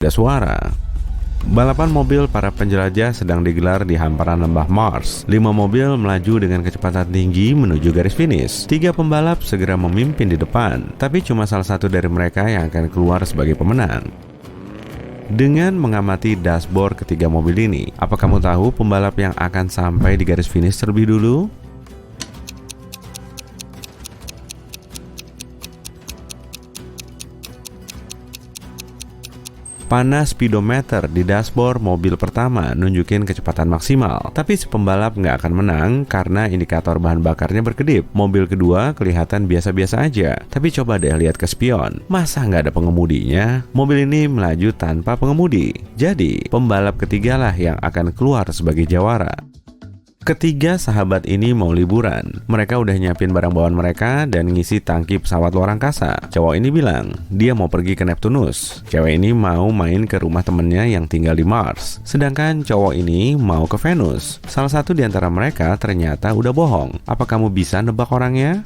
ada suara. Balapan mobil para penjelajah sedang digelar di hamparan lembah Mars. 5 mobil melaju dengan kecepatan tinggi menuju garis finish. 3 pembalap segera memimpin di depan, tapi cuma salah satu dari mereka yang akan keluar sebagai pemenang. Dengan mengamati dashboard ketiga mobil ini, apa kamu tahu pembalap yang akan sampai di garis finish terlebih dulu? Panah speedometer di dashboard mobil pertama nunjukin kecepatan maksimal, tapi si pembalap nggak akan menang karena indikator bahan bakarnya berkedip. Mobil kedua kelihatan biasa-biasa aja, tapi coba deh lihat ke spion, masa nggak ada pengemudinya? Mobil ini melaju tanpa pengemudi, jadi pembalap ketigalah yang akan keluar sebagai jawara. Ketiga sahabat ini mau liburan. Mereka udah nyiapin barang bawaan mereka dan ngisi tangki pesawat luar angkasa. Cowok ini bilang dia mau pergi ke Neptunus. Cewek ini mau main ke rumah temennya yang tinggal di Mars. Sedangkan cowok ini mau ke Venus. Salah satu di antara mereka ternyata udah bohong. Apa kamu bisa nebak orangnya?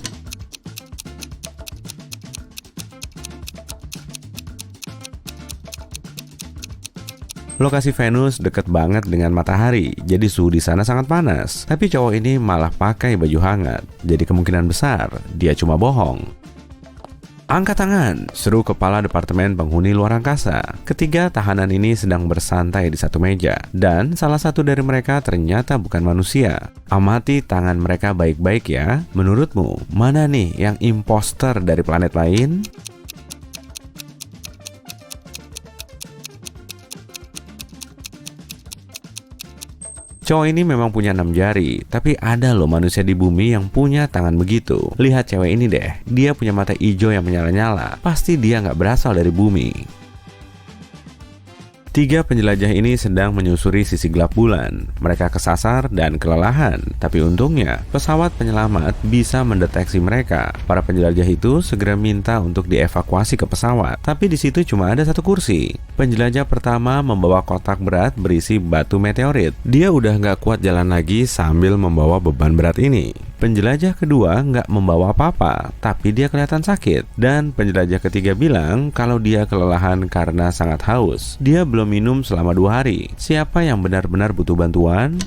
Lokasi Venus deket banget dengan matahari, jadi suhu di sana sangat panas. Tapi cowok ini malah pakai baju hangat, jadi kemungkinan besar dia cuma bohong. Angkat tangan, seru kepala Departemen Penghuni Luar Angkasa. Ketiga tahanan ini sedang bersantai di satu meja, dan salah satu dari mereka ternyata bukan manusia. Amati tangan mereka baik-baik ya. Menurutmu, mana nih yang imposter dari planet lain? Cowok ini memang punya 6 jari, tapi ada loh manusia di bumi yang punya tangan begitu. Lihat cewek ini deh, dia punya mata hijau yang menyala-nyala. Pasti dia nggak berasal dari bumi. 3 penjelajah ini sedang menyusuri sisi gelap bulan. Mereka kesasar dan kelelahan, tapi untungnya pesawat penyelamat bisa mendeteksi mereka. Para penjelajah itu segera minta untuk dievakuasi ke pesawat, tapi di situ cuma ada 1 kursi. Penjelajah pertama membawa kotak berat berisi batu meteorit. Dia udah nggak kuat jalan lagi sambil membawa beban berat ini. Penjelajah kedua nggak membawa apa-apa, tapi dia kelihatan sakit. Dan penjelajah ketiga bilang kalau dia kelelahan karena sangat haus. Dia belum minum selama 2 hari. Siapa yang benar-benar butuh bantuan?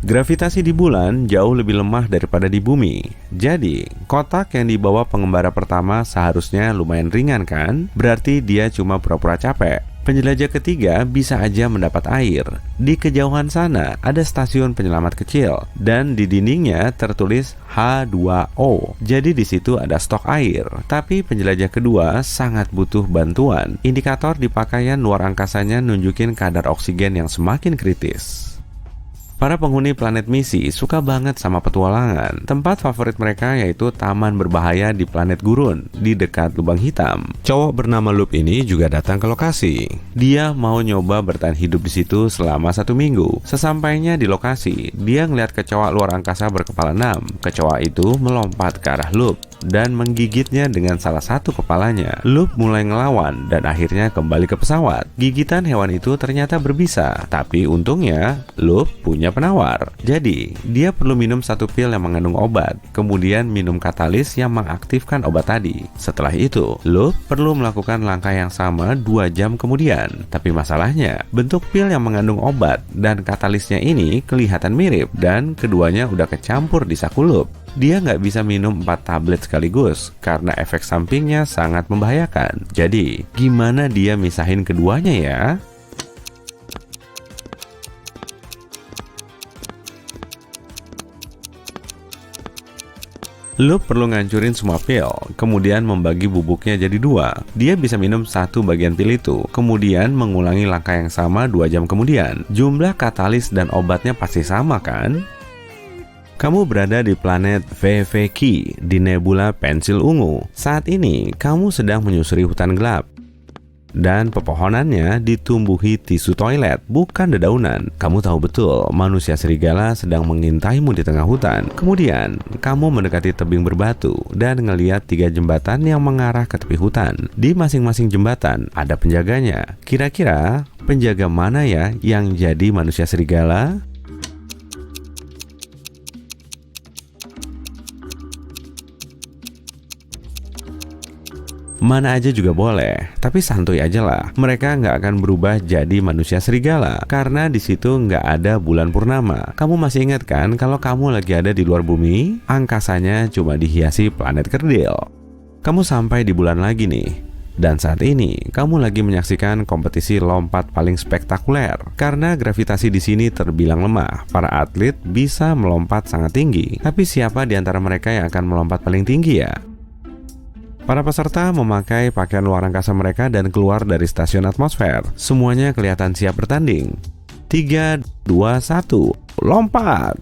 Gravitasi di bulan jauh lebih lemah daripada di bumi. Jadi, kotak yang dibawa pengembara pertama seharusnya lumayan ringan kan? Berarti dia cuma pura-pura capek. Penjelajah ketiga bisa aja mendapat air. Di kejauhan sana ada stasiun penyelamat kecil dan di dindingnya tertulis H2O. Jadi di situ ada stok air. Tapi penjelajah kedua sangat butuh bantuan. Indikator di pakaian luar angkasanya nunjukin kadar oksigen yang semakin kritis. Para penghuni planet misi suka banget sama petualangan. Tempat favorit mereka yaitu taman berbahaya di planet gurun, di dekat lubang hitam. Cowok bernama Loop ini juga datang ke lokasi. Dia mau nyoba bertahan hidup di situ selama 1 minggu. Sesampainya di lokasi, dia ngeliat kecoa luar angkasa berkepala 6. Kecoa itu melompat ke arah Loop dan menggigitnya dengan salah satu kepalanya. Loop mulai ngelawan dan akhirnya kembali ke pesawat. Gigitan hewan itu ternyata berbisa, tapi untungnya Loop punya penawar. Jadi, dia perlu minum 1 pil yang mengandung obat, kemudian minum katalis yang mengaktifkan obat tadi. Setelah itu, Loop perlu melakukan langkah yang sama 2 jam kemudian. Tapi masalahnya, bentuk pil yang mengandung obat dan katalisnya ini kelihatan mirip dan keduanya udah kecampur di saku Loop. Dia nggak bisa minum 4 tablet sekaligus karena efek sampingnya sangat membahayakan. Jadi, gimana dia misahin keduanya ya? Loop perlu ngancurin semua pil, kemudian membagi bubuknya jadi 2. Dia bisa minum 1 bagian pil itu, kemudian mengulangi langkah yang sama 2 jam kemudian. Jumlah katalis dan obatnya pasti sama kan? Kamu berada di planet VVK di nebula pensil ungu. Saat ini, kamu sedang menyusuri hutan gelap. Dan pepohonannya ditumbuhi tisu toilet, bukan dedaunan. Kamu tahu betul, manusia serigala sedang mengintaimu di tengah hutan. Kemudian, kamu mendekati tebing berbatu dan ngeliat 3 jembatan yang mengarah ke tepi hutan. Di masing-masing jembatan ada penjaganya. Kira-kira penjaga mana ya yang jadi manusia serigala? Mana aja juga boleh, tapi santuy aja lah. Mereka nggak akan berubah jadi manusia serigala, karena di situ nggak ada bulan purnama. Kamu masih ingat kan kalau kamu lagi ada di luar bumi? Angkasanya cuma dihiasi planet kerdil. Kamu sampai di bulan lagi nih. Dan saat ini, kamu lagi menyaksikan kompetisi lompat paling spektakuler. Karena gravitasi di sini terbilang lemah, para atlet bisa melompat sangat tinggi. Tapi siapa di antara mereka yang akan melompat paling tinggi ya? Para peserta memakai pakaian luar angkasa mereka dan keluar dari stasiun atmosfer. Semuanya kelihatan siap bertanding. 3, 2, 1, lompat!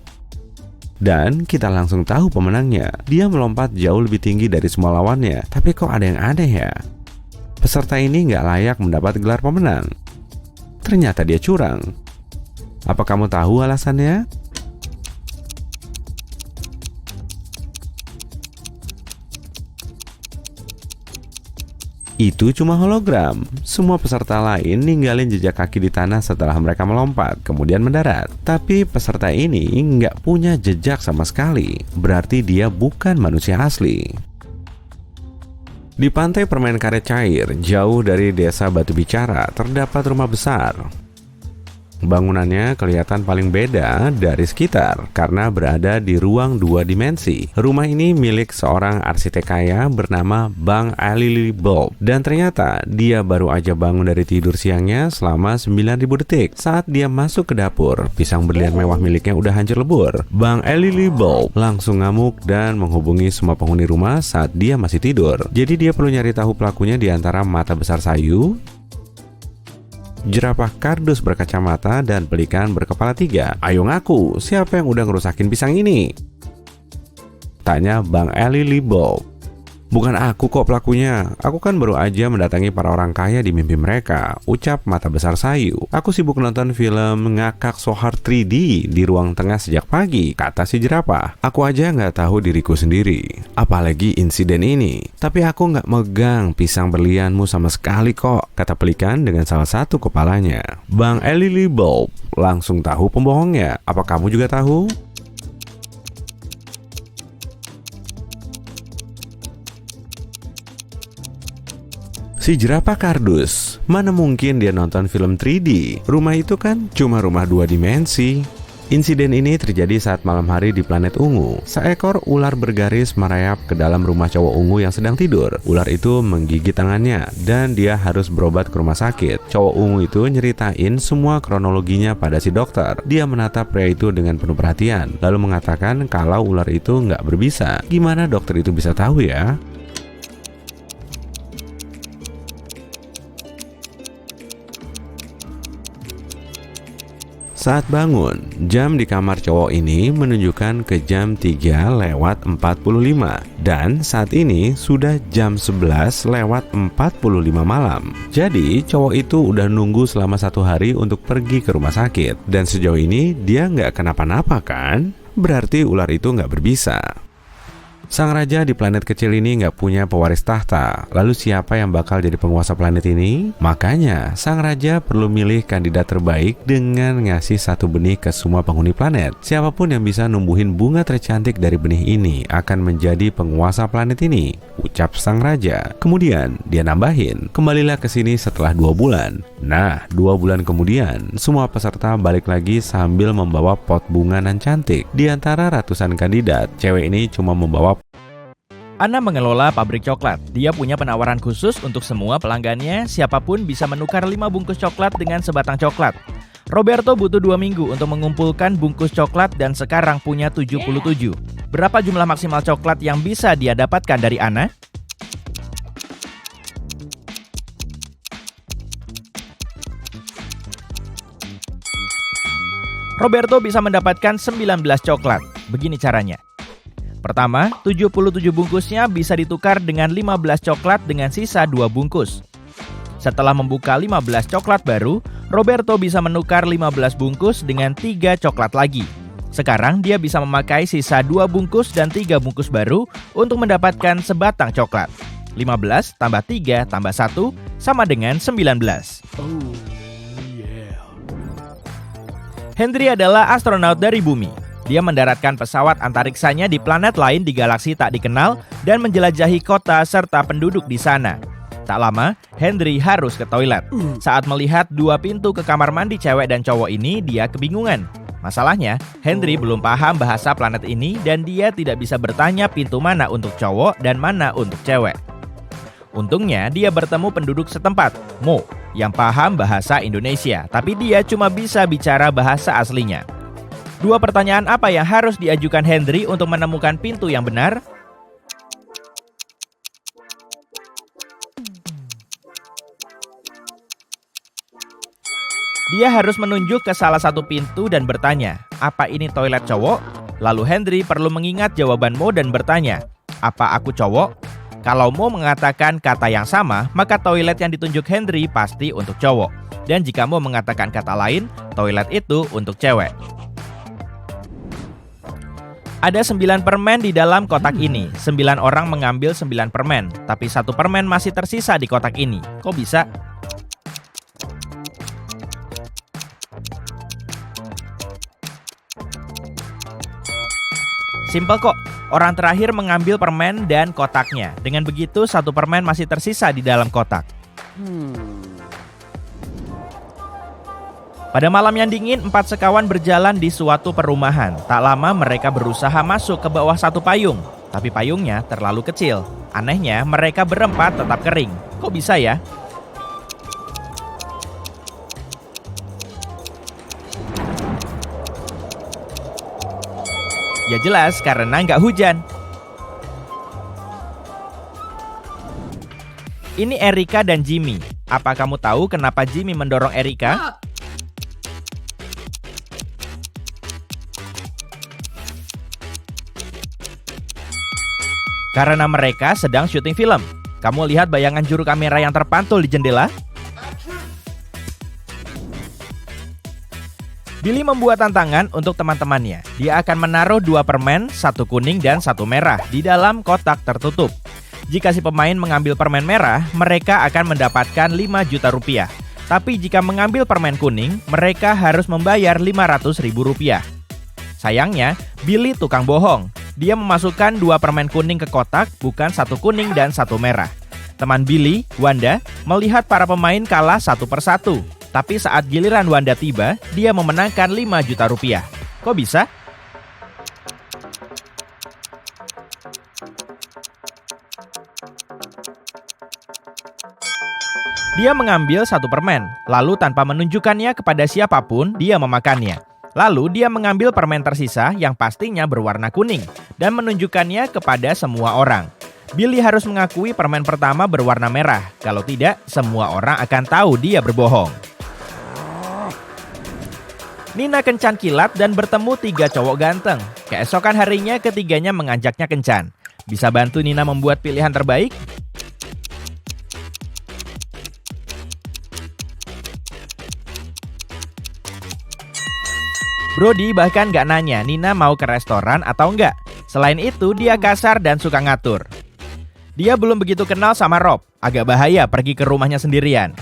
Dan kita langsung tahu pemenangnya. Dia melompat jauh lebih tinggi dari semua lawannya. Tapi kok ada yang aneh ya? Peserta ini nggak layak mendapat gelar pemenang. Ternyata dia curang. Apa kamu tahu alasannya? Itu cuma hologram. Semua peserta lain ninggalin jejak kaki di tanah setelah mereka melompat, kemudian mendarat. Tapi peserta ini nggak punya jejak sama sekali. Berarti dia bukan manusia asli. Di pantai permen karet cair, jauh dari desa Batu Bicara, terdapat rumah besar. Bangunannya kelihatan paling beda dari sekitar karena berada di ruang 2 dimensi. Rumah ini milik seorang arsitek kaya bernama Bang Ali Bulb. Dan ternyata dia baru aja bangun dari tidur siangnya selama 9.000 detik. Saat dia masuk ke dapur, pisang berlian mewah miliknya udah hancur lebur. Bang Ali Bulb langsung ngamuk dan menghubungi semua penghuni rumah saat dia masih tidur. Jadi dia perlu nyari tahu pelakunya di antara mata besar sayu, jerapah kardus berkacamata, dan pelikan berkepala 3. Ayo ngaku, siapa yang udah ngerusakin pisang ini? Tanya Bang Ali Bulb. Bukan aku kok pelakunya. Aku kan baru aja mendatangi para orang kaya di mimpi mereka, ucap mata besar sayu. Aku sibuk nonton film ngakak sohar 3D di ruang tengah sejak pagi, kata si jerapah. Aku aja nggak tahu diriku sendiri, apalagi insiden ini. Tapi aku nggak megang pisang berlianmu sama sekali kok, kata pelikan dengan salah satu kepalanya. Bang Ali Bulb langsung tahu pembohongnya. Apa kamu juga tahu? Si jerapah kardus, mana mungkin dia nonton film 3D? Rumah itu kan cuma rumah 2 dimensi. Insiden ini terjadi saat malam hari di planet ungu. Seekor ular bergaris merayap ke dalam rumah cowok ungu yang sedang tidur. Ular itu menggigit tangannya dan dia harus berobat ke rumah sakit. Cowok ungu itu nyeritain semua kronologinya pada si dokter. Dia menatap pria itu dengan penuh perhatian, lalu mengatakan kalau ular itu nggak berbisa. Gimana dokter itu bisa tahu ya? Saat bangun, jam di kamar cowok ini menunjukkan ke jam 3:45 dan saat ini sudah jam 11:45 malam. Jadi cowok itu udah nunggu selama 1 hari untuk pergi ke rumah sakit. Dan sejauh ini dia nggak kenapa-napa kan? Berarti ular itu nggak berbisa. Sang raja di planet kecil ini nggak punya pewaris tahta. Lalu siapa yang bakal jadi penguasa planet ini? Makanya sang raja perlu milih kandidat terbaik dengan ngasih 1 benih ke semua penghuni planet. Siapapun yang bisa numbuhin bunga tercantik dari benih ini akan menjadi penguasa planet ini, ucap sang raja. Kemudian dia nambahin, kembalilah ke sini setelah 2 bulan. Nah, 2 bulan kemudian semua peserta balik lagi sambil membawa pot bunga nan cantik. Di antara ratusan kandidat, cewek ini cuma membawa. Anna mengelola pabrik coklat. Dia punya penawaran khusus untuk semua pelanggannya. Siapapun bisa menukar 5 bungkus coklat dengan sebatang coklat. Roberto butuh 2 minggu untuk mengumpulkan bungkus coklat dan sekarang punya 77. Berapa jumlah maksimal coklat yang bisa dia dapatkan dari Anna? Roberto bisa mendapatkan 19 coklat. Begini caranya. Pertama, 77 bungkusnya bisa ditukar dengan 15 coklat dengan sisa 2 bungkus. Setelah membuka 15 coklat baru, Roberto bisa menukar 15 bungkus dengan 3 coklat lagi. Sekarang dia bisa memakai sisa 2 bungkus dan 3 bungkus baru untuk mendapatkan sebatang coklat. 15 tambah 3 tambah 1 sama dengan 19. Henry adalah astronaut dari bumi. Dia mendaratkan pesawat antariksanya di planet lain di galaksi tak dikenal dan menjelajahi kota serta penduduk di sana. Tak lama, Henry harus ke toilet. Saat melihat dua pintu ke kamar mandi cewek dan cowok ini, dia kebingungan. Masalahnya, Henry belum paham bahasa planet ini dan dia tidak bisa bertanya pintu mana untuk cowok dan mana untuk cewek. Untungnya, dia bertemu penduduk setempat, Mo, yang paham bahasa Indonesia, tapi dia cuma bisa bicara bahasa aslinya. Dua pertanyaan apa yang harus diajukan Henry untuk menemukan pintu yang benar? Dia harus menunjuk ke salah satu pintu dan bertanya, apa ini toilet cowok? Lalu Henry perlu mengingat jawaban Mo dan bertanya, apa aku cowok? Kalau Mo mengatakan kata yang sama, maka toilet yang ditunjuk Henry pasti untuk cowok. Dan jika Mo mengatakan kata lain, toilet itu untuk cewek. Ada 9 permen di dalam kotak ini. 9 orang mengambil 9 permen, tapi 1 permen masih tersisa di kotak ini. Kok bisa? Simpel kok, orang terakhir mengambil permen dan kotaknya. Dengan begitu, 1 permen masih tersisa di dalam kotak. Pada malam yang dingin, 4 sekawan berjalan di suatu perumahan. Tak lama mereka berusaha masuk ke bawah satu payung, tapi payungnya terlalu kecil. Anehnya, mereka berempat tetap kering. Kok bisa ya? Ya jelas, karena nggak hujan. Ini Erika dan Jimmy. Apa kamu tahu kenapa Jimmy mendorong Erika? Karena mereka sedang syuting film. Kamu lihat bayangan juru kamera yang terpantul di jendela? Billy membuat tantangan untuk teman-temannya. Dia akan menaruh 2 permen, 1 kuning dan 1 merah di dalam kotak tertutup. Jika si pemain mengambil permen merah, mereka akan mendapatkan 5 juta rupiah. Tapi jika mengambil permen kuning, mereka harus membayar 500 ribu rupiah. Sayangnya, Billy tukang bohong. Dia memasukkan 2 permen kuning ke kotak, bukan 1 kuning dan 1 merah. Teman Billy, Wanda, melihat para pemain kalah 1 per 1. Tapi saat giliran Wanda tiba, dia memenangkan 5 juta rupiah. Kok bisa? Dia mengambil 1 permen, lalu tanpa menunjukkannya kepada siapapun, dia memakannya. Lalu dia mengambil permen tersisa yang pastinya berwarna kuning dan menunjukkannya kepada semua orang. Billy harus mengakui permen pertama berwarna merah. Kalau tidak, semua orang akan tahu dia berbohong. Nina kencan kilat dan bertemu 3 cowok ganteng. Keesokan harinya ketiganya mengajaknya kencan. Bisa bantu Nina membuat pilihan terbaik? Brody bahkan gak nanya Nina mau ke restoran atau enggak. Selain itu, dia kasar dan suka ngatur. Dia belum begitu kenal sama Rob. Agak bahaya pergi ke rumahnya sendirian.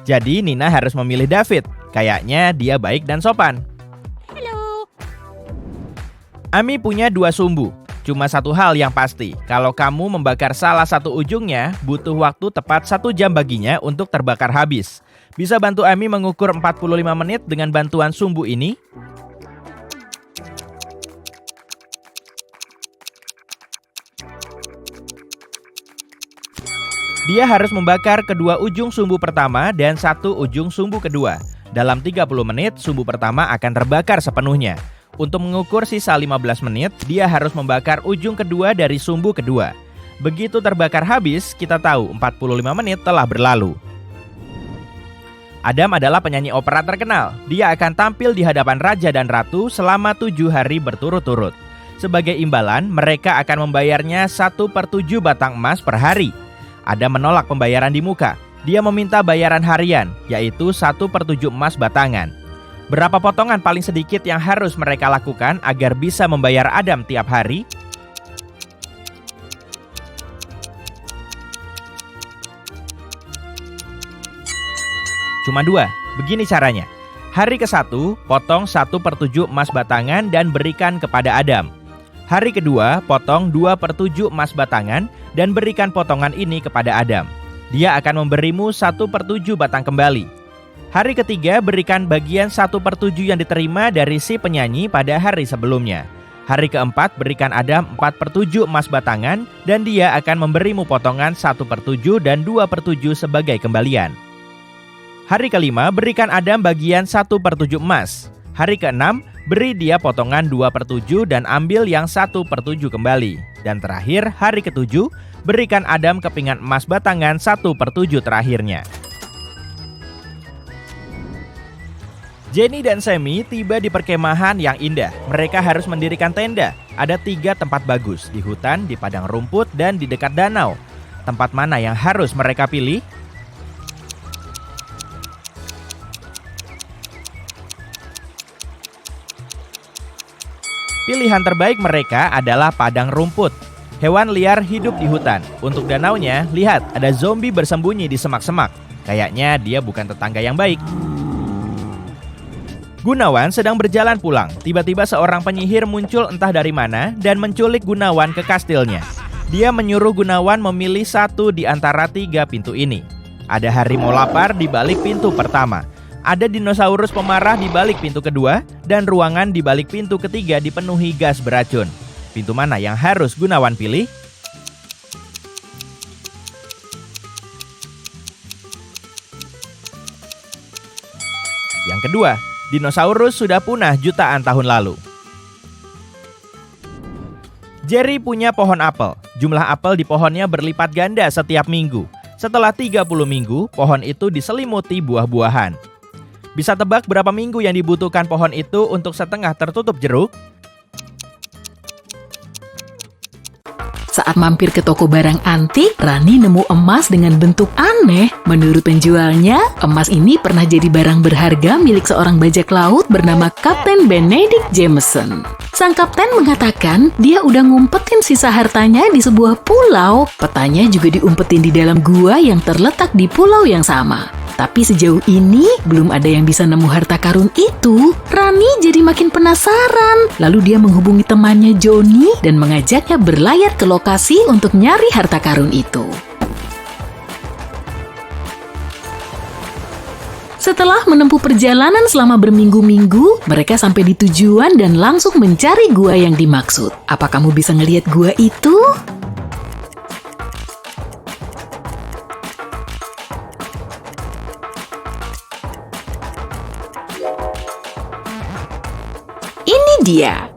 Jadi Nina harus memilih David. Kayaknya dia baik dan sopan. Halo. Ami punya 2 sumbu. Cuma satu hal yang pasti, kalau kamu membakar salah satu ujungnya, butuh waktu tepat 1 jam baginya untuk terbakar habis. Bisa bantu Ami mengukur 45 menit dengan bantuan sumbu ini? Dia harus membakar kedua ujung sumbu pertama dan 1 ujung sumbu kedua. Dalam 30 menit, sumbu pertama akan terbakar sepenuhnya. Untuk mengukur sisa 15 menit, dia harus membakar ujung kedua dari sumbu kedua. Begitu terbakar habis, kita tahu 45 menit telah berlalu. Adam adalah penyanyi opera terkenal. Dia akan tampil di hadapan Raja dan Ratu selama 7 hari berturut-turut. Sebagai imbalan, mereka akan membayarnya 1/7 batang emas per hari. Adam menolak pembayaran di muka. Dia meminta bayaran harian, yaitu 1/7 emas batangan. Berapa potongan paling sedikit yang harus mereka lakukan agar bisa membayar Adam tiap hari? Cuma 2. Begini caranya. Hari ke-1, potong 1/7 emas batangan dan berikan kepada Adam. Hari kedua, potong 2/7 emas batangan dan berikan potongan ini kepada Adam. Dia akan memberimu 1/7 batang kembali. Hari ketiga, berikan bagian 1/7 yang diterima dari si penyanyi pada hari sebelumnya. Hari keempat, berikan Adam 4/7 emas batangan dan dia akan memberimu potongan 1/7 dan 2/7 sebagai kembalian. Hari kelima, berikan Adam bagian 1/7 emas. Hari keenam, beri dia potongan 2/7 dan ambil yang 1/7 kembali. Dan terakhir, hari ketujuh, berikan Adam kepingan emas batangan 1/7 terakhirnya. Jenny dan Sammy tiba di perkemahan yang indah. Mereka harus mendirikan tenda. Ada 3 tempat bagus, di hutan, di padang rumput, dan di dekat danau. Tempat mana yang harus mereka pilih? Pilihan terbaik mereka adalah padang rumput. Hewan liar hidup di hutan. Untuk danaunya, lihat ada zombie bersembunyi di semak-semak. Kayaknya dia bukan tetangga yang baik. Gunawan sedang berjalan pulang. Tiba-tiba seorang penyihir muncul entah dari mana dan menculik Gunawan ke kastilnya. Dia menyuruh Gunawan memilih satu di antara 3 pintu ini. Ada harimau lapar di balik pintu pertama. Ada dinosaurus pemarah di balik pintu kedua, dan ruangan di balik pintu ketiga dipenuhi gas beracun. Pintu mana yang harus Gunawan pilih? Yang kedua, dinosaurus sudah punah jutaan tahun lalu. Jerry punya pohon apel. Jumlah apel di pohonnya berlipat ganda setiap minggu. Setelah 30 minggu, pohon itu diselimuti buah-buahan. Bisa tebak berapa minggu yang dibutuhkan pohon itu untuk setengah tertutup jeruk? Saat mampir ke toko barang antik, Rani nemu emas dengan bentuk aneh. Menurut penjualnya, emas ini pernah jadi barang berharga milik seorang bajak laut bernama Kapten Benedict Jameson. Sang kapten mengatakan dia udah ngumpetin sisa hartanya di sebuah pulau. Petanya juga diumpetin di dalam gua yang terletak di pulau yang sama. Tapi sejauh ini belum ada yang bisa nemu harta karun itu. Rani jadi makin penasaran. Lalu dia menghubungi temannya Johnny dan mengajaknya berlayar ke lokasi untuk nyari harta karun itu. Setelah menempuh perjalanan selama berminggu-minggu, mereka sampai di tujuan dan langsung mencari gua yang dimaksud. Apa kamu bisa ngelihat gua itu? Ini dia.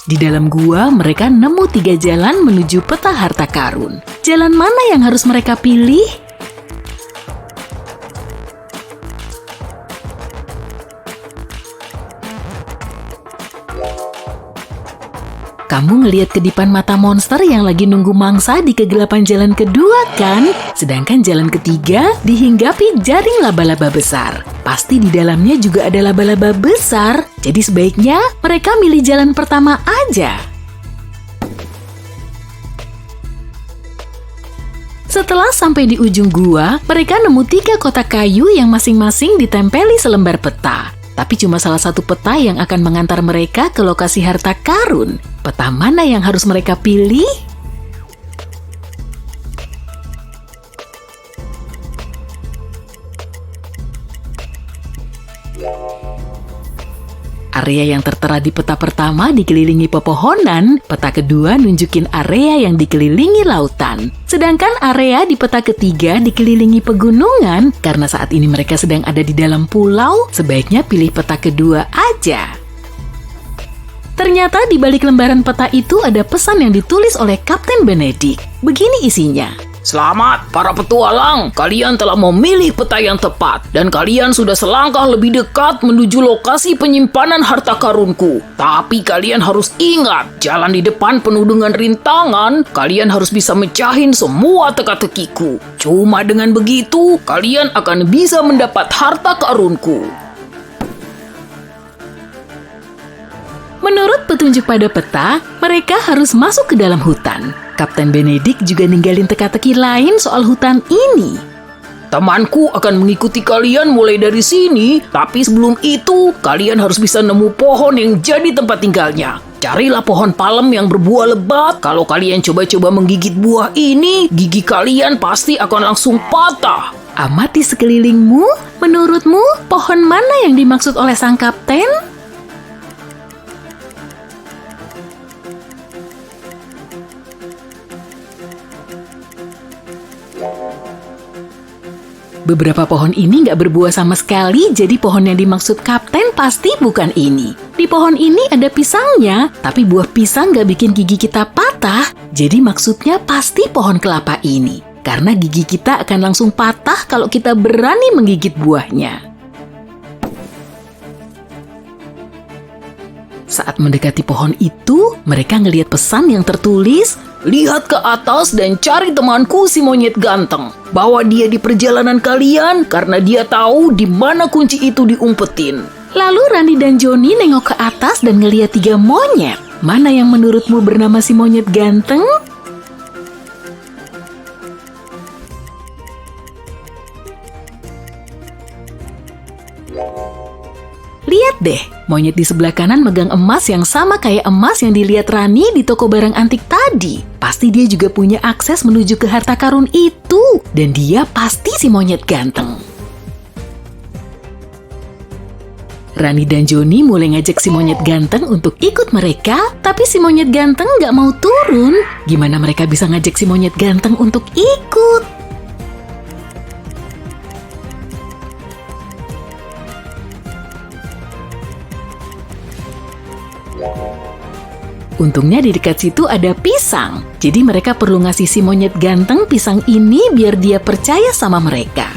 Di dalam gua, mereka nemu 3 jalan menuju peta harta karun. Jalan mana yang harus mereka pilih? Kamu ngelihat kedipan mata monster yang lagi nunggu mangsa di kegelapan jalan kedua kan? Sedangkan jalan ketiga dihinggapi jaring laba-laba besar. Pasti di dalamnya juga ada laba-laba besar. Jadi sebaiknya mereka milih jalan pertama aja. Setelah sampai di ujung gua, mereka nemu 3 kotak kayu yang masing-masing ditempeli selembar peta. Tapi cuma salah satu peta yang akan mengantar mereka ke lokasi harta karun. Peta mana yang harus mereka pilih? Area yang tertera di peta pertama dikelilingi pepohonan, peta kedua nunjukin area yang dikelilingi lautan. Sedangkan area di peta ketiga dikelilingi pegunungan. Karena saat ini mereka sedang ada di dalam pulau, sebaiknya pilih peta kedua aja. Ternyata di balik lembaran peta itu ada pesan yang ditulis oleh Kapten Benedict. Begini isinya. Selamat para petualang, kalian telah memilih peta yang tepat dan kalian sudah selangkah lebih dekat menuju lokasi penyimpanan harta karunku. Tapi kalian harus ingat, jalan di depan penuh dengan rintangan, kalian harus bisa mecahin semua teka-tekiku. Cuma dengan begitu, kalian akan bisa mendapat harta karunku. Menurut petunjuk pada peta, mereka harus masuk ke dalam hutan. Kapten Benedict juga ninggalin teka-teki lain soal hutan ini. Temanku akan mengikuti kalian mulai dari sini, tapi sebelum itu, kalian harus bisa nemu pohon yang jadi tempat tinggalnya. Carilah pohon palem yang berbuah lebat. Kalau kalian coba-coba menggigit buah ini, gigi kalian pasti akan langsung patah. Amati sekelilingmu, menurutmu pohon mana yang dimaksud oleh sang kapten? Beberapa pohon ini nggak berbuah sama sekali, jadi pohon yang dimaksud kapten pasti bukan ini. Di pohon ini ada pisangnya, tapi buah pisang nggak bikin gigi kita patah, jadi maksudnya pasti pohon kelapa ini. Karena gigi kita akan langsung patah kalau kita berani menggigit buahnya. Saat mendekati pohon itu, mereka ngelihat pesan yang tertulis, "Lihat ke atas dan cari temanku si monyet ganteng. Bawa dia di perjalanan kalian karena dia tahu di mana kunci itu diumpetin." Lalu Rani dan Joni nengok ke atas dan ngelihat 3 monyet. Mana yang menurutmu bernama si monyet ganteng? Lihat deh, monyet di sebelah kanan megang emas yang sama kayak emas yang dilihat Rani di toko barang antik tadi. Pasti dia juga punya akses menuju ke harta karun itu. Dan dia pasti si monyet ganteng. Rani dan Joni mulai ngajak si monyet ganteng untuk ikut mereka, tapi si monyet ganteng nggak mau turun. Gimana mereka bisa ngajak si monyet ganteng untuk ikut? Untungnya di dekat situ ada pisang, jadi mereka perlu ngasih si monyet ganteng pisang ini biar dia percaya sama mereka.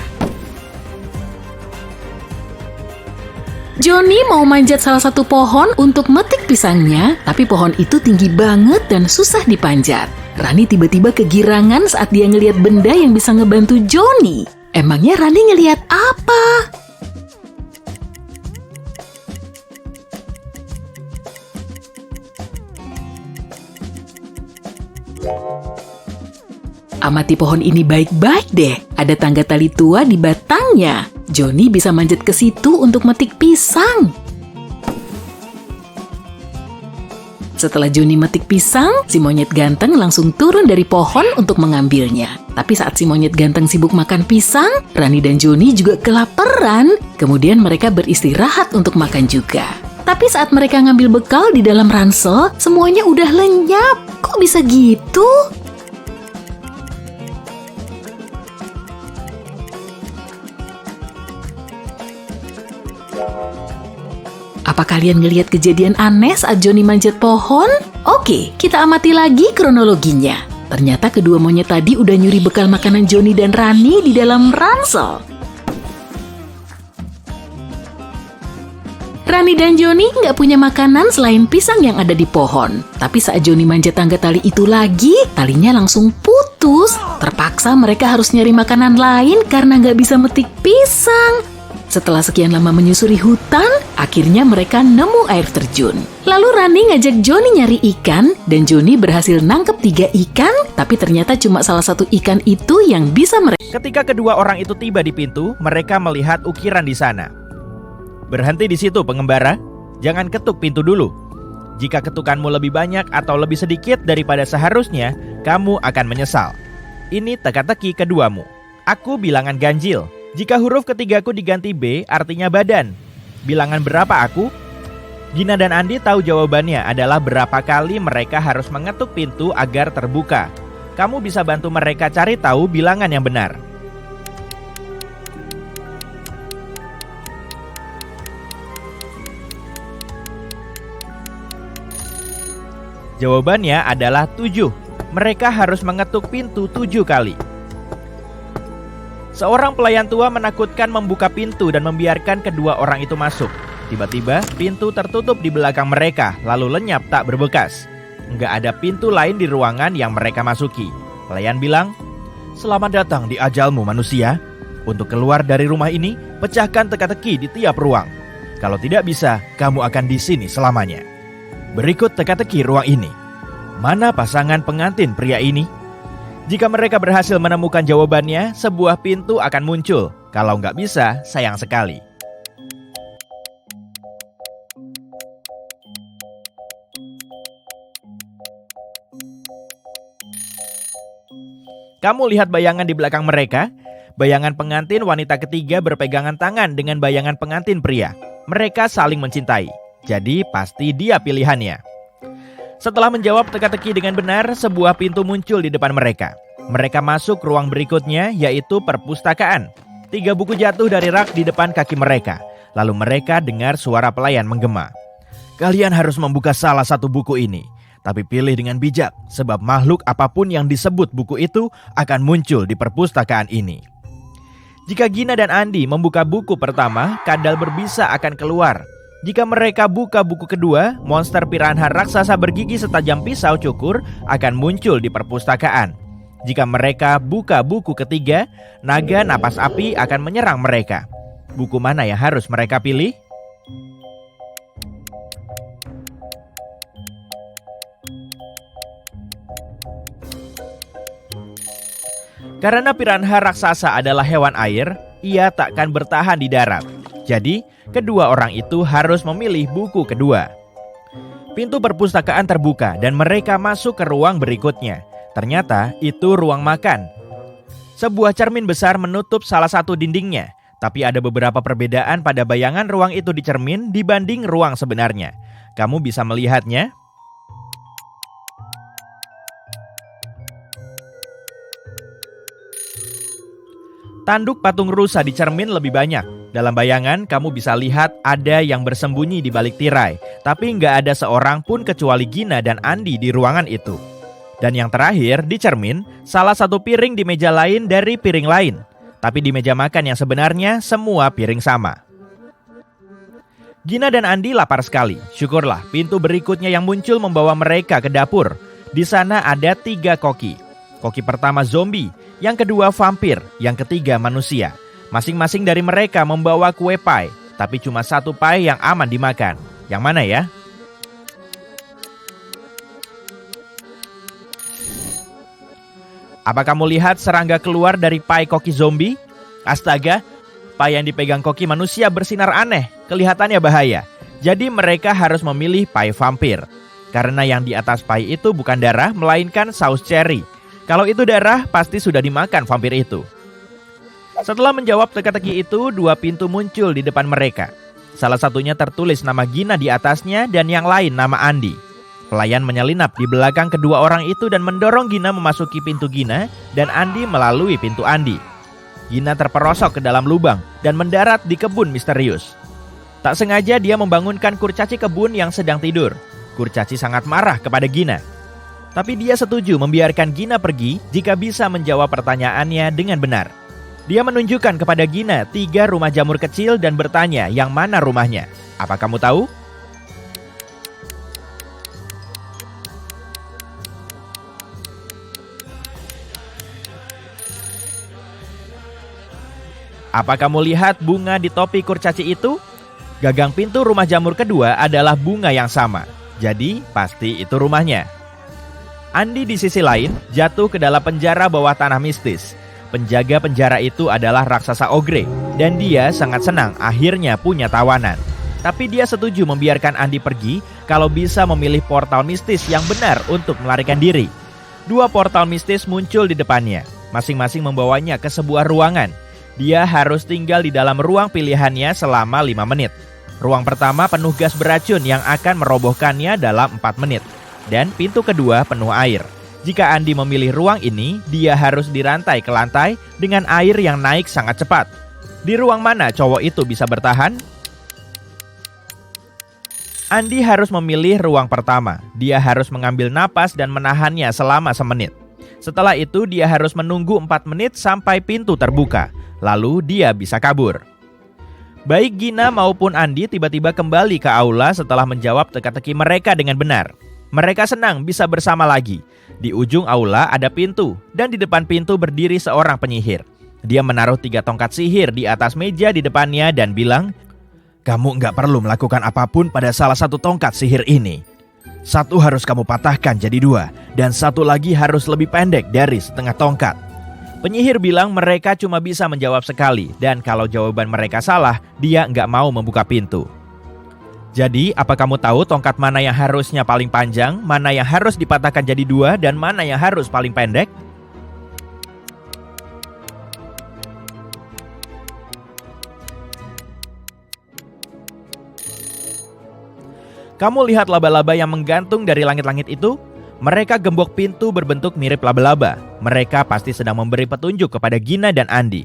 Joni mau manjat salah satu pohon untuk metik pisangnya, tapi pohon itu tinggi banget dan susah dipanjat. Rani tiba-tiba kegirangan saat dia ngelihat benda yang bisa ngebantu Joni. Emangnya Rani ngelihat apa? Amati pohon ini baik-baik deh. Ada tangga tali tua di batangnya. Joni bisa manjat ke situ untuk metik pisang. Setelah Joni metik pisang, si monyet ganteng langsung turun dari pohon untuk mengambilnya. Tapi saat si monyet ganteng sibuk makan pisang, Rani dan Joni juga kelaparan. Kemudian mereka beristirahat untuk makan juga. Tapi saat mereka ngambil bekal di dalam ransel, semuanya udah lenyap. Kok bisa gitu? Apa kalian ngelihat kejadian aneh saat Joni manjat pohon? Oke, kita amati lagi kronologinya. Ternyata kedua monyet tadi udah nyuri bekal makanan Joni dan Rani di dalam ransel. Rani dan Joni nggak punya makanan selain pisang yang ada di pohon. Tapi saat Joni manjat tangga tali itu lagi, talinya langsung putus. Terpaksa mereka harus nyari makanan lain karena nggak bisa metik pisang. Setelah sekian lama menyusuri hutan, akhirnya mereka nemu air terjun. Lalu Rani ngajak Joni nyari ikan, dan Joni berhasil nangkep 3 ikan, tapi ternyata cuma salah satu ikan itu yang bisa mereka. Ketika kedua orang itu tiba di pintu, mereka melihat ukiran di sana. Berhenti di situ, pengembara. Jangan ketuk pintu dulu. Jika ketukanmu lebih banyak atau lebih sedikit daripada seharusnya, kamu akan menyesal. Ini teka-teki keduamu. Aku bilangan ganjil. Jika huruf ketigaku diganti B, artinya badan. Bilangan berapa aku? Gina dan Andi tahu jawabannya adalah berapa kali mereka harus mengetuk pintu agar terbuka. Kamu bisa bantu mereka cari tahu bilangan yang benar. Jawabannya adalah 7. Mereka harus mengetuk pintu 7 kali. Seorang pelayan tua menakutkan membuka pintu dan membiarkan kedua orang itu masuk. Tiba-tiba, pintu tertutup di belakang mereka, lalu lenyap tak berbekas. Nggak ada pintu lain di ruangan yang mereka masuki. Pelayan bilang, "Selamat datang di ajalmu, manusia. Untuk keluar dari rumah ini, pecahkan teka-teki di tiap ruang. Kalau tidak bisa, kamu akan di sini selamanya. Berikut teka-teki ruang ini. Mana pasangan pengantin pria ini?" Jika mereka berhasil menemukan jawabannya, sebuah pintu akan muncul. Kalau nggak bisa, sayang sekali. Kamu lihat bayangan di belakang mereka? Bayangan pengantin wanita ketiga berpegangan tangan dengan bayangan pengantin pria. Mereka saling mencintai. Jadi pasti dia pilihannya. Setelah menjawab teka-teki dengan benar, sebuah pintu muncul di depan mereka. Mereka masuk ruang berikutnya, yaitu perpustakaan. 3 buku jatuh dari rak di depan kaki mereka. Lalu mereka dengar suara pelayan menggema. Kalian harus membuka salah satu buku ini. Tapi pilih dengan bijak, sebab makhluk apapun yang disebut buku itu akan muncul di perpustakaan ini. Jika Gina dan Andi membuka buku pertama, kadal berbisa akan keluar. Jika mereka buka buku kedua, monster piranha raksasa bergigi setajam pisau cukur akan muncul di perpustakaan. Jika mereka buka buku ketiga, naga napas api akan menyerang mereka. Buku mana yang harus mereka pilih? Karena piranha raksasa adalah hewan air, ia takkan bertahan di darat. Jadi, kedua orang itu harus memilih buku kedua. Pintu perpustakaan terbuka dan mereka masuk ke ruang berikutnya. Ternyata itu ruang makan. Sebuah cermin besar menutup salah satu dindingnya, tapi ada beberapa perbedaan pada bayangan ruang itu di cermin dibanding ruang sebenarnya. Kamu bisa melihatnya? Tanduk patung rusa di cermin lebih banyak. Dalam bayangan, kamu bisa lihat ada yang bersembunyi di balik tirai, tapi nggak ada seorang pun kecuali Gina dan Andi di ruangan itu. Dan yang terakhir, di cermin, salah satu piring di meja lain dari piring lain. Tapi di meja makan yang sebenarnya, semua piring sama. Gina dan Andi lapar sekali. Syukurlah, pintu berikutnya yang muncul membawa mereka ke dapur. Di sana ada 3 koki. Koki pertama zombie, yang kedua vampir, yang ketiga manusia. Masing-masing dari mereka membawa kue pie, tapi cuma satu pie yang aman dimakan. Yang mana ya? Apa kamu lihat serangga keluar dari pie koki zombie? Astaga, pie yang dipegang koki manusia bersinar aneh, kelihatannya bahaya. Jadi mereka harus memilih pie vampir. Karena yang di atas pie itu bukan darah, melainkan saus cherry. Kalau itu darah, pasti sudah dimakan vampir itu. Setelah menjawab teka-teki itu, 2 pintu muncul di depan mereka. Salah satunya tertulis nama Gina di atasnya dan yang lain nama Andi. Pelayan menyelinap di belakang kedua orang itu dan mendorong Gina memasuki pintu Gina dan Andi melalui pintu Andi. Gina terperosok ke dalam lubang dan mendarat di kebun misterius. Tak sengaja dia membangunkan kurcaci kebun yang sedang tidur. Kurcaci sangat marah kepada Gina. Tapi dia setuju membiarkan Gina pergi jika bisa menjawab pertanyaannya dengan benar. Dia menunjukkan kepada Gina 3 rumah jamur kecil dan bertanya yang mana rumahnya. Apa kamu tahu? Apa kamu lihat bunga di topi kurcaci itu? Gagang pintu rumah jamur kedua adalah bunga yang sama. Jadi pasti itu rumahnya. Andi di sisi lain jatuh ke dalam penjara bawah tanah mistis. Penjaga penjara itu adalah raksasa ogre dan dia sangat senang akhirnya punya tawanan. Tapi dia setuju membiarkan Andi pergi kalau bisa memilih portal mistis yang benar untuk melarikan diri. 2 portal mistis muncul di depannya, masing-masing membawanya ke sebuah ruangan. Dia harus tinggal di dalam ruang pilihannya selama 5 menit. Ruang pertama penuh gas beracun yang akan merobohkannya dalam 4 menit. Dan pintu kedua penuh air. Jika Andi memilih ruang ini, dia harus dirantai ke lantai dengan air yang naik sangat cepat. Di ruang mana cowok itu bisa bertahan? Andi harus memilih ruang pertama. Dia harus mengambil napas dan menahannya selama semenit. Setelah itu dia harus menunggu 4 menit sampai pintu terbuka. Lalu dia bisa kabur. Baik Gina maupun Andi tiba-tiba kembali ke aula setelah menjawab teka-teki mereka dengan benar. Mereka senang bisa bersama lagi. Di ujung aula ada pintu, dan di depan pintu berdiri seorang penyihir. Dia menaruh 3 tongkat sihir di atas meja di depannya dan bilang, "Kamu nggak perlu melakukan apapun pada salah satu tongkat sihir ini. 1 harus kamu patahkan jadi 2, dan 1 lagi harus lebih pendek dari setengah tongkat." Penyihir bilang mereka cuma bisa menjawab sekali, dan kalau jawaban mereka salah, dia nggak mau membuka pintu. Jadi, apa kamu tahu tongkat mana yang harusnya paling panjang, mana yang harus dipatahkan jadi 2, dan mana yang harus paling pendek? Kamu lihat laba-laba yang menggantung dari langit-langit itu? Mereka gembok pintu berbentuk mirip laba-laba. Mereka pasti sedang memberi petunjuk kepada Gina dan Andi.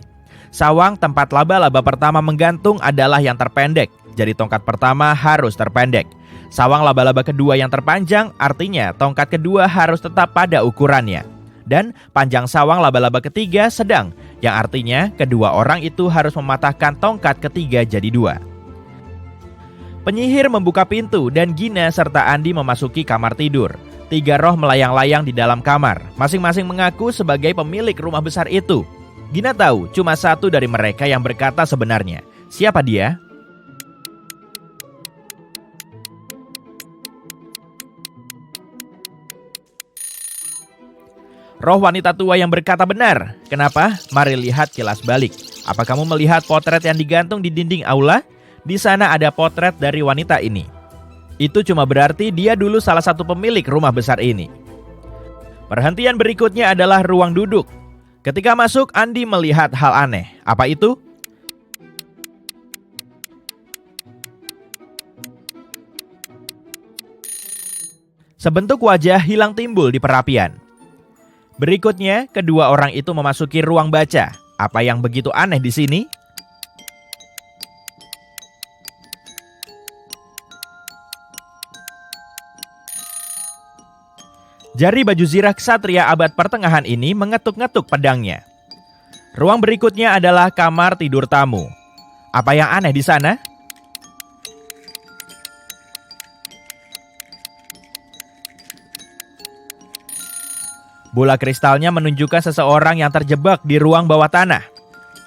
Sawang tempat laba-laba pertama menggantung adalah yang terpendek, jadi tongkat pertama harus terpendek. Sawang laba-laba kedua yang terpanjang, artinya tongkat kedua harus tetap pada ukurannya. Dan panjang sawang laba-laba ketiga sedang, yang artinya kedua orang itu harus mematahkan tongkat ketiga jadi dua. Penyihir membuka pintu dan Gina serta Andi memasuki kamar tidur. 3 roh melayang-layang di dalam kamar, masing-masing mengaku sebagai pemilik rumah besar itu. Gina tahu cuma satu dari mereka yang berkata sebenarnya. Siapa dia? Roh wanita tua yang berkata benar. Kenapa? Mari lihat kilas balik. Apa kamu melihat potret yang digantung di dinding aula? Di sana ada potret dari wanita ini. Itu cuma berarti dia dulu salah satu pemilik rumah besar ini. Perhentian berikutnya adalah ruang duduk. Ketika masuk, Andi melihat hal aneh. Apa itu? Sebentuk wajah hilang timbul di perapian. Berikutnya, kedua orang itu memasuki ruang baca. Apa yang begitu aneh di sini? Jari baju zirah ksatria abad pertengahan ini mengetuk-ngetuk pedangnya. Ruang berikutnya adalah kamar tidur tamu. Apa yang aneh di sana? Bola kristalnya menunjukkan seseorang yang terjebak di ruang bawah tanah.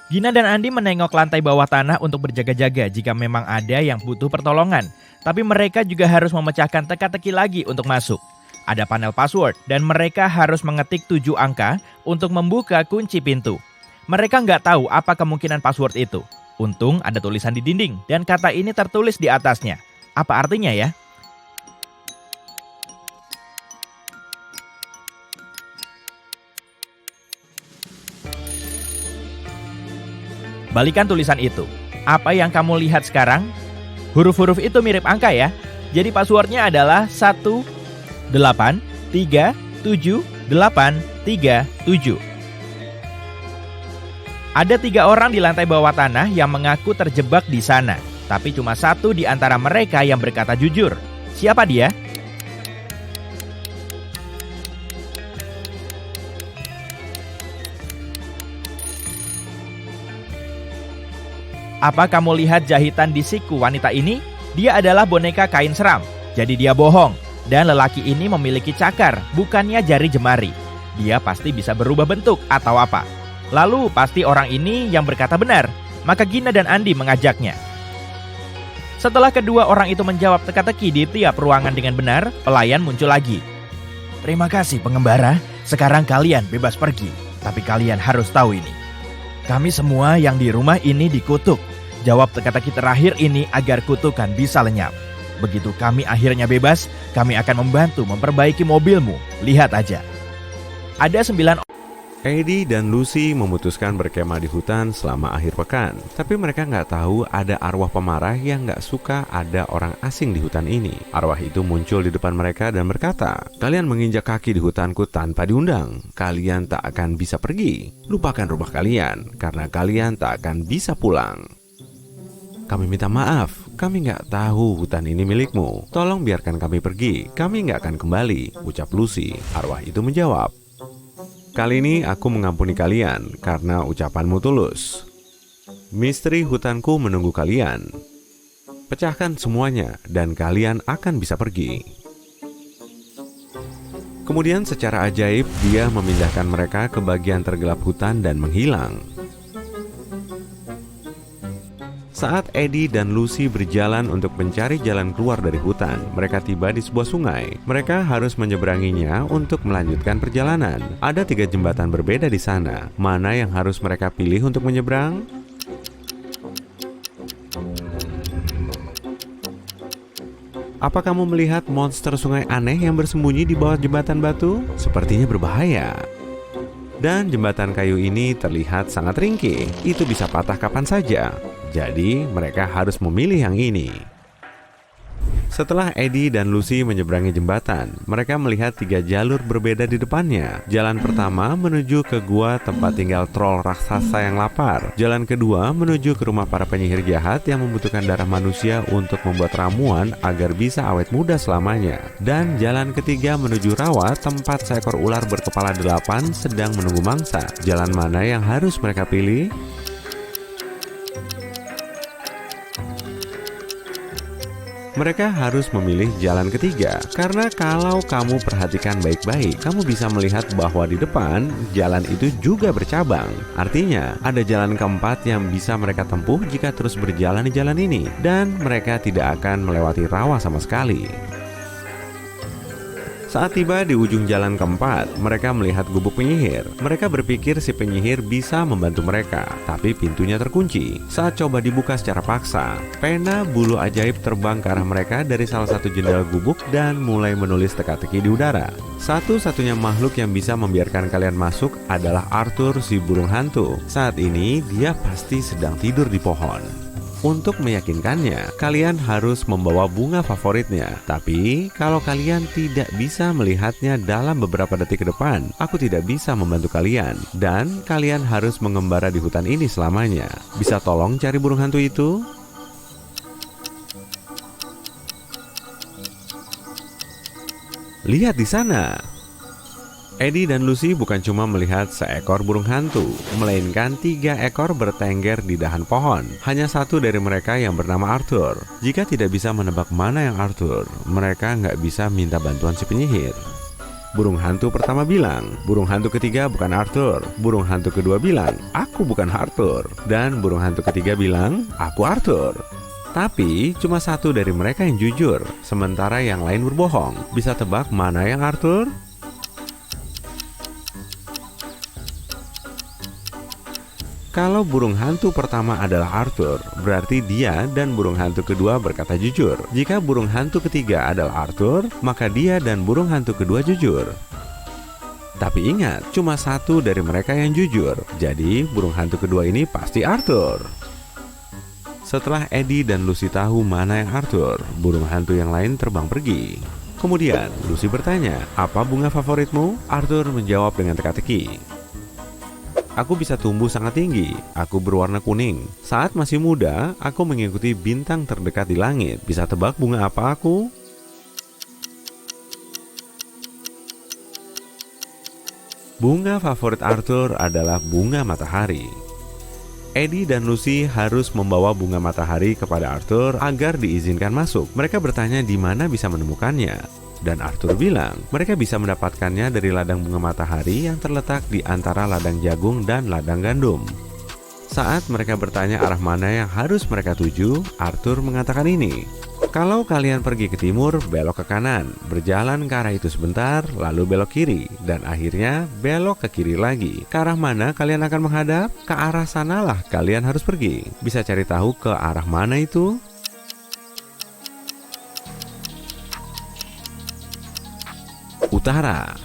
Gina dan Andi menengok lantai bawah tanah untuk berjaga-jaga jika memang ada yang butuh pertolongan. Tapi mereka juga harus memecahkan teka-teki lagi untuk masuk. Ada panel password dan mereka harus mengetik 7 angka untuk membuka kunci pintu. Mereka nggak tahu apa kemungkinan password itu. Untung ada tulisan di dinding dan kata ini tertulis di atasnya. Apa artinya ya? Balikan tulisan itu. Apa yang kamu lihat sekarang? Huruf-huruf itu mirip angka ya. Jadi passwordnya adalah 1837837. Ada 3 orang di lantai bawah tanah yang mengaku terjebak di sana. Tapi cuma satu di antara mereka yang berkata jujur. Siapa dia? Apa kamu lihat jahitan di siku wanita ini? Dia adalah boneka kain seram. Jadi dia bohong. Dan lelaki ini memiliki cakar, bukannya jari jemari. Dia pasti bisa berubah bentuk atau apa. Lalu pasti orang ini yang berkata benar. Maka Gina dan Andi mengajaknya. Setelah kedua orang itu menjawab teka-teki di tiap ruangan dengan benar, pelayan muncul lagi. Terima kasih pengembara, sekarang kalian bebas pergi. Tapi kalian harus tahu ini. Kami semua yang di rumah ini dikutuk. Jawab teka-teki terakhir ini agar kutukan bisa lenyap. Begitu kami akhirnya bebas, kami akan membantu memperbaiki mobilmu. Lihat aja. Ada 9 Eddie dan Lucy memutuskan berkemah di hutan selama akhir pekan. Tapi mereka nggak tahu ada arwah pemarah yang nggak suka ada orang asing di hutan ini. Arwah itu muncul di depan mereka dan berkata, "Kalian menginjak kaki di hutanku tanpa diundang. Kalian tak akan bisa pergi. Lupakan rumah kalian, karena kalian tak akan bisa pulang. Kami minta maaf, kami nggak tahu hutan ini milikmu. Tolong biarkan kami pergi, kami nggak akan kembali," ucap Lucy. Arwah itu menjawab, "Kali ini aku mengampuni kalian karena ucapanmu tulus. Misteri hutanku menunggu kalian. Pecahkan semuanya dan kalian akan bisa pergi." Kemudian secara ajaib dia memindahkan mereka ke bagian tergelap hutan dan menghilang. Saat Eddie dan Lucy berjalan untuk mencari jalan keluar dari hutan, mereka tiba di sebuah sungai. Mereka harus menyeberanginya untuk melanjutkan perjalanan. Ada 3 jembatan berbeda di sana. Mana yang harus mereka pilih untuk menyeberang? Apa kamu melihat monster sungai aneh yang bersembunyi di bawah jembatan batu? Sepertinya berbahaya. Dan jembatan kayu ini terlihat sangat ringkih. Itu bisa patah kapan saja. Jadi mereka harus memilih yang ini. Setelah Eddie dan Lucy menyeberangi jembatan, mereka melihat 3 jalur berbeda di depannya. Jalan pertama menuju ke gua tempat tinggal troll raksasa yang lapar. Jalan kedua menuju ke rumah para penyihir jahat yang membutuhkan darah manusia untuk membuat ramuan agar bisa awet muda selamanya. Dan jalan ketiga menuju rawa tempat seekor ular berkepala 8 sedang menunggu mangsa. Jalan mana yang harus mereka pilih? Mereka harus memilih jalan ketiga, karena kalau kamu perhatikan baik-baik, kamu bisa melihat bahwa di depan, jalan itu juga bercabang. Artinya, ada jalan keempat yang bisa mereka tempuh jika terus berjalan di jalan ini, dan mereka tidak akan melewati rawa sama sekali. Saat tiba di ujung jalan keempat, mereka melihat gubuk penyihir. Mereka berpikir si penyihir bisa membantu mereka, tapi pintunya terkunci. Saat coba dibuka secara paksa, pena bulu ajaib terbang ke arah mereka dari salah satu jendela gubuk dan mulai menulis teka-teki di udara. Satu-satunya makhluk yang bisa membiarkan kalian masuk adalah Arthur si burung hantu. Saat ini, dia pasti sedang tidur di pohon. Untuk meyakinkannya, kalian harus membawa bunga favoritnya. Tapi, kalau kalian tidak bisa melihatnya dalam beberapa detik ke depan, aku tidak bisa membantu kalian. Dan, kalian harus mengembara di hutan ini selamanya. Bisa tolong cari burung hantu itu? Lihat di sana! Eddie dan Lucy bukan cuma melihat seekor burung hantu, melainkan 3 ekor bertengger di dahan pohon. Hanya satu dari mereka yang bernama Arthur. Jika tidak bisa menebak mana yang Arthur, mereka nggak bisa minta bantuan si penyihir. Burung hantu pertama bilang, burung hantu ketiga bukan Arthur. Burung hantu kedua bilang, aku bukan Arthur. Dan burung hantu ketiga bilang, aku Arthur. Tapi cuma satu dari mereka yang jujur, sementara yang lain berbohong. Bisa tebak mana yang Arthur? Kalau burung hantu pertama adalah Arthur, berarti dia dan burung hantu kedua berkata jujur. Jika burung hantu ketiga adalah Arthur, maka dia dan burung hantu kedua jujur. Tapi ingat, cuma satu dari mereka yang jujur. Jadi burung hantu kedua ini pasti Arthur. Setelah Eddie dan Lucy tahu mana yang Arthur, burung hantu yang lain terbang pergi. Kemudian Lucy bertanya, apa bunga favoritmu? Arthur menjawab dengan teka-teki. Aku bisa tumbuh sangat tinggi. Aku berwarna kuning. Saat masih muda, aku mengikuti bintang terdekat di langit. Bisa tebak bunga apa aku? Bunga favorit Arthur adalah bunga matahari. Eddie dan Lucy harus membawa bunga matahari kepada Arthur agar diizinkan masuk. Mereka bertanya di mana bisa menemukannya. Dan Arthur bilang, mereka bisa mendapatkannya dari ladang bunga matahari yang terletak di antara ladang jagung dan ladang gandum. Saat mereka bertanya arah mana yang harus mereka tuju, Arthur mengatakan ini. Kalau kalian pergi ke timur, belok ke kanan, berjalan ke arah itu sebentar, lalu belok kiri, dan akhirnya belok ke kiri lagi. Ke arah mana kalian akan menghadap? Ke arah sanalah kalian harus pergi. Bisa cari tahu ke arah mana itu? Utara.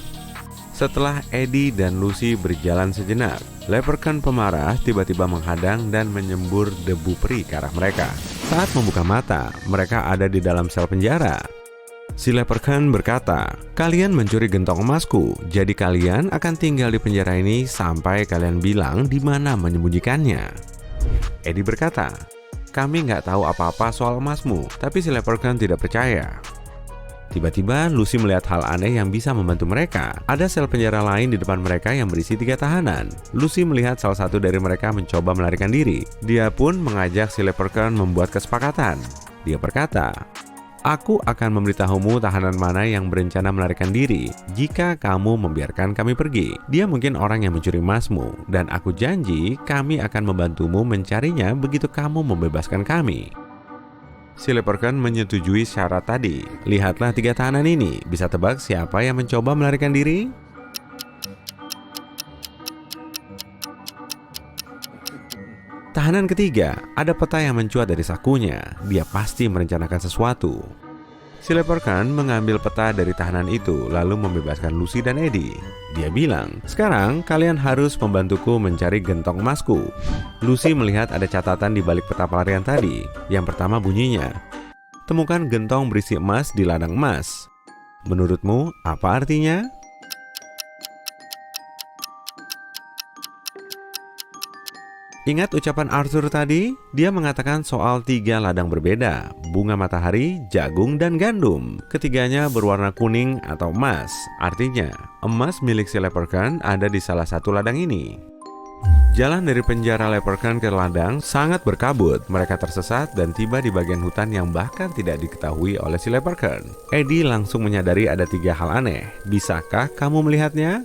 Setelah Eddie dan Lucy berjalan sejenak, Leprechaun pemarah tiba-tiba menghadang dan menyembur debu peri ke arah mereka. Saat membuka mata, mereka ada di dalam sel penjara. Si Leprechaun berkata, kalian mencuri gentong emasku, jadi kalian akan tinggal di penjara ini sampai kalian bilang di mana menyembunyikannya. Eddie berkata, kami nggak tahu apa-apa soal emasmu, tapi si Leprechaun tidak percaya. Tiba-tiba Lucy melihat hal aneh yang bisa membantu mereka. Ada sel penjara lain di depan mereka yang berisi 3 tahanan. Lucy melihat salah satu dari mereka mencoba melarikan diri. Dia pun mengajak si Leprechaun membuat kesepakatan. Dia berkata, aku akan memberitahumu tahanan mana yang berencana melarikan diri jika kamu membiarkan kami pergi. Dia mungkin orang yang mencuri emasmu, dan aku janji kami akan membantumu mencarinya begitu kamu membebaskan kami. Si Leprechaun menyetujui syarat tadi. Lihatlah 3 tahanan ini. Bisa tebak siapa yang mencoba melarikan diri? Tahanan ketiga, ada peta yang mencuat dari sakunya. Dia pasti merencanakan sesuatu. Si Leprechaun mengambil peta dari tahanan itu, lalu membebaskan Lucy dan Eddie. Dia bilang, sekarang kalian harus membantuku mencari gentong emasku. Lucy melihat ada catatan di balik peta pelarian tadi. Yang pertama bunyinya, Temukan gentong berisi emas di ladang emas. Menurutmu, apa artinya? Ingat ucapan Arthur tadi? Dia mengatakan soal 3 ladang berbeda, bunga matahari, jagung, dan gandum. Ketiganya berwarna kuning atau emas. Artinya, emas milik si Leprechaun ada di salah satu ladang ini. Jalan dari penjara Leprechaun ke ladang sangat berkabut. Mereka tersesat dan tiba di bagian hutan yang bahkan tidak diketahui oleh si Leprechaun. Eddie langsung menyadari ada 3 hal aneh. Bisakah kamu melihatnya?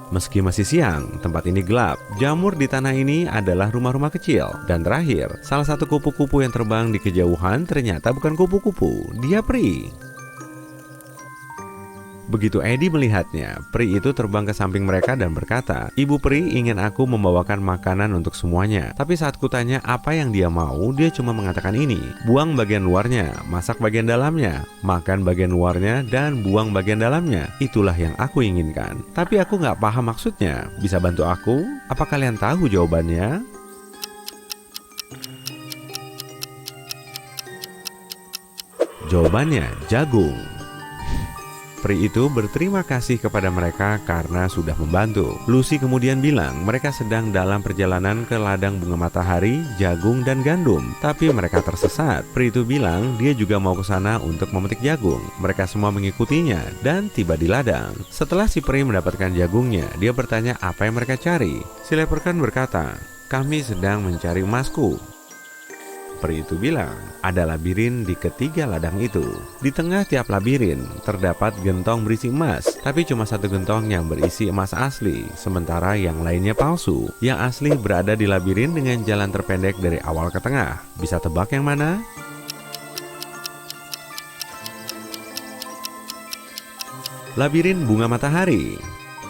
Meski masih siang, tempat ini gelap. Jamur di tanah ini adalah rumah-rumah kecil. Dan terakhir, salah satu kupu-kupu yang terbang di kejauhan ternyata bukan kupu-kupu, dia peri. Begitu Eddie melihatnya, peri itu terbang ke samping mereka dan berkata, "Ibu peri ingin aku membawakan makanan untuk semuanya." Tapi saat kutanya apa yang dia mau, dia cuma mengatakan ini, "Buang bagian luarnya, masak bagian dalamnya, makan bagian luarnya, dan buang bagian dalamnya. Itulah yang aku inginkan." Tapi aku nggak paham maksudnya. Bisa bantu aku? Apa kalian tahu jawabannya? Jawabannya, jagung. Peri itu berterima kasih kepada mereka karena sudah membantu. Lucy kemudian bilang mereka sedang dalam perjalanan ke ladang bunga matahari, jagung, dan gandum. Tapi mereka tersesat. Peri itu bilang dia juga mau ke sana untuk memetik jagung. Mereka semua mengikutinya dan tiba di ladang. Setelah si peri mendapatkan jagungnya, dia bertanya apa yang mereka cari. Si Leprechaun berkata, "Kami sedang mencari emasku." Peri itu bilang, ada labirin di ketiga ladang itu. Di tengah tiap labirin terdapat gentong berisi emas, tapi cuma satu gentong yang berisi emas asli, sementara yang lainnya palsu. Yang asli berada di labirin dengan jalan terpendek dari awal ke tengah. Bisa tebak yang mana? Labirin bunga matahari.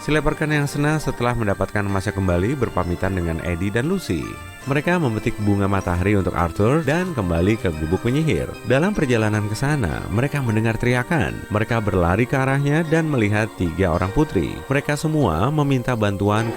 Si Leprechaun yang senang setelah mendapatkan emasnya kembali berpamitan dengan Eddie dan Lucy. Mereka memetik bunga matahari untuk Arthur dan kembali ke gubuk penyihir. Dalam perjalanan ke sana, mereka mendengar teriakan. Mereka berlari ke arahnya dan melihat 3 orang putri. Mereka semua meminta bantuan